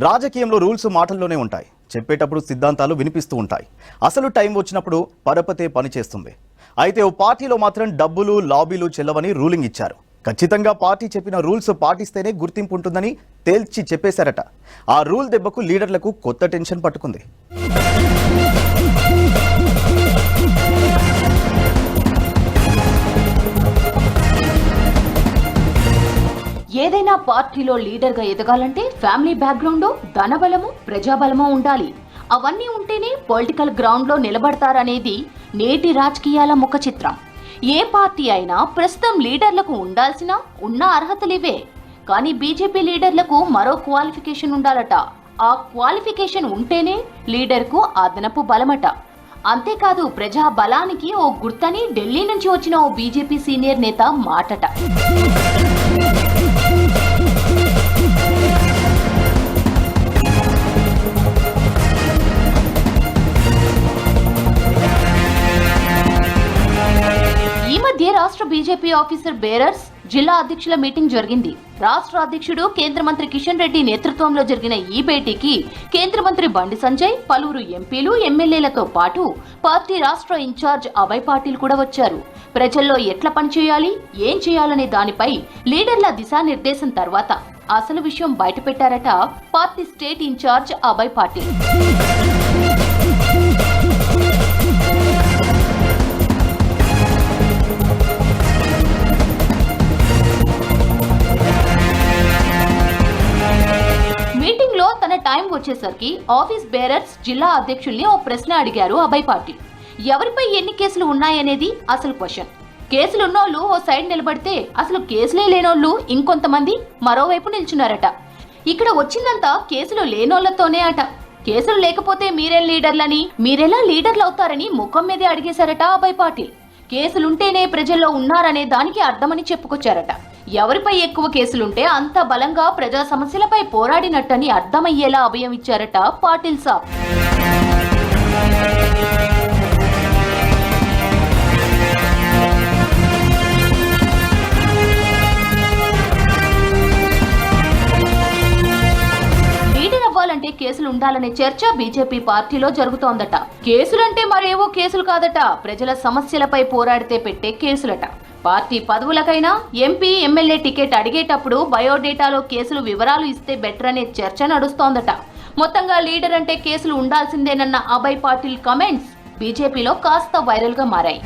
రాజకీయంలో రూల్స్ మాటల్లోనే ఉంటాయి. చెప్పేటప్పుడు సిద్ధాంతాలు వినిపిస్తూ ఉంటాయి. అసలు టైం వచ్చినప్పుడు పరపతే పని చేస్తుంది. అయితే ఓ పార్టీలో మాత్రం డబ్బులు లాబీలు చెల్లవని రూలింగ్ ఇచ్చారు. ఖచ్చితంగా పార్టీ చెప్పిన రూల్స్ పాటిస్తేనే గుర్తింపు ఉంటుందని తేల్చి చెప్పేశారట. ఆ రూల్ దెబ్బకు లీడర్లకు కొత్త టెన్షన్ పట్టుకుంది. ఏదైనా పార్టీలో లీడర్గా ఎదగాలంటే ఫ్యామిలీ బ్యాక్గ్రౌండ్, ధనబలము, ప్రజాబలము ఉండాలి. అవన్నీ ఉంటేనే పొలిటికల్ గ్రౌండ్లో నిలబడతారనేది నేటి రాజకీయాల ముఖ చిత్రం. ఏ పార్టీ అయినా ప్రస్తుతం లీడర్లకు ఉండాల్సిన ఉన్న అర్హతలివే. కానీ బీజేపీ లీడర్లకు మరో క్వాలిఫికేషన్ ఉండాలట. ఆ క్వాలిఫికేషన్ ఉంటేనే లీడర్కు అదనపు బలమట. అంతేకాదు, ప్రజా బలానికి ఓ గుర్తని ఢిల్లీ నుంచి వచ్చిన ఓ బీజేపీ సీనియర్ నేత మాటట. ఈ మధ్య రాష్ట్ర బీజేపీ ఆఫీసర్ బేరర్స్ జిల్లా అధ్యక్షుల మీటింగ్ జరిగింది. రాష్ట్ర అధ్యక్షుడు కేంద్ర మంత్రి కిషన్ రెడ్డి నేతృత్వంలో జరిగిన ఈ భేటీకి కేంద్ర మంత్రి బండి సంజయ్, పలువురు ఎంపీలు, ఎమ్మెల్యేలతో పాటు పార్టీ రాష్ట్ర ఇన్ఛార్జ్ అభయ్ పాటిల్ కూడా వచ్చారు. ప్రజల్లో ఎట్లా పనిచేయాలి, ఏం చేయాలనే దానిపై లీడర్ల దిశానిర్దేశం తర్వాత అసలు విషయం బయటపెట్టారట party state incharge Abhay Patil. Meeting లో తన టైం వచ్చేసరికి ఆఫీస్ బేరర్స్ జిల్లా అధ్యక్షుల్ని ఓ ప్రశ్న అడిగారు అభయ్ పాటిల్. ఎవరిపై ఎన్ని కేసులు ఉన్నాయనేది అసలు క్వశ్చన్. కేసులున్నోళ్ళు ఓ సైడ్ నిలబడితే అసలు కేసులే లేనోళ్ళు ఇంకొంతమంది మరోవైపు నిల్చున్నారట. ఇక్కడ వచ్చిందంతా కేసులు లేనోళ్లతోనే అట. కేసులు లేకపోతే మీరేం లీడర్లని, మీరెలా లీడర్లు అవుతారని ముఖం మీదే అడిగేశారట అభయ్ పాటిల్. కేసులుంటేనే ప్రజల్లో ఉన్నారనే దానికి అర్థమని చెప్పుకొచ్చారట. ఎవరిపై ఎక్కువ కేసులుంటే అంత బలంగా ప్రజా సమస్యలపై పోరాడినట్టని అర్థమయ్యేలా అభయం ఇచ్చారట పాటిల్ సాబ్. లీడర్ అవ్వాలంటే కేసులు ఉండాలనే చర్చ బీజేపీ పార్టీలో జరుగుతోందట. కేసులంటే మరేవో కేసులు కాదట, ప్రజల సమస్యలపై పోరాడితే పెట్టే కేసులట. పార్టీ పదవులకైనా ఎంపీ, ఎమ్మెల్యే టికెట్ అడిగేటప్పుడు బయోడేటాలో కేసులు వివరాలు ఇస్తే బెటర్ అనే చర్చ నడుస్తోందట. మొత్తంగా లీడర్ అంటే కేసులు ఉండాల్సిందేనన్న అభయ్ పాటిల్ కామెంట్స్ బీజేపీలో కాస్త వైరల్ గా మారాయి.